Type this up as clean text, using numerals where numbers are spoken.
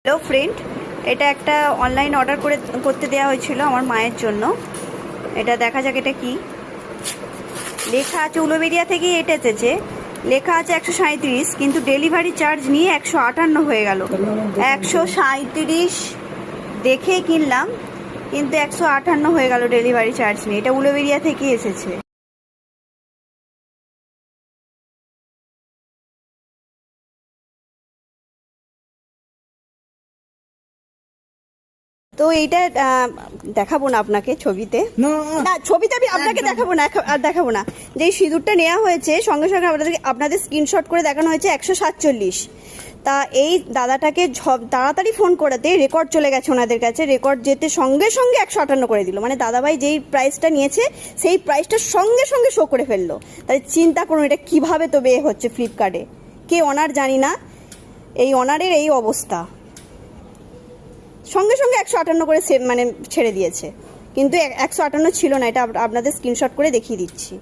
Hello friend, এটা একটা online order করতে দেওয়া হয়েছিল আমার মায়ের জন্য। এটা দেখা যাক এটা কি লেখা আছে। উলুবেড়িয়া থেকেই এটা এসেছে, লেখা আছে 137, কিন্তু ডেলিভারি চার্জ নিয়ে 158 হয়ে গেল। 137 দেখে কিনলাম, কিন্তু 158 হয়ে গেল ডেলিভারি চার্জ নিয়ে। এটা উলুবেড়িয়া থেকেই এসেছে। তো এইটা দেখাবো না আপনাকে ছবিতে, না ছবিতে আমি আপনাকে দেখাবো না, আর দেখাবো না। যে সিঁদুরটা নেওয়া হয়েছে সঙ্গে সঙ্গে আপনাদের স্ক্রিনশট করে দেখানো হয়েছে 147। তা এই দাদাটাকে তাড়াতাড়ি ফোন করাতে রেকর্ড চলে গেছে ওনাদের কাছে। রেকর্ড যেতে সঙ্গে সঙ্গে 158 করে দিল। মানে দাদাভাই যেই প্রাইসটা নিয়েছে সেই প্রাইসটা সঙ্গে সঙ্গে শো করে ফেললো। তাই চিন্তা করুন এটা কিভাবে তবে হচ্ছে ফ্লিপকার্টে। কে অনার জানি না, এই অনারের এই অবস্থা। সঙ্গে সঙ্গে 158 করে মানে ছেড়ে দিয়েছে, কিন্তু 158 ছিল না। এটা আপনাদের স্ক্রিনশট করে দেখিয়ে দিচ্ছি।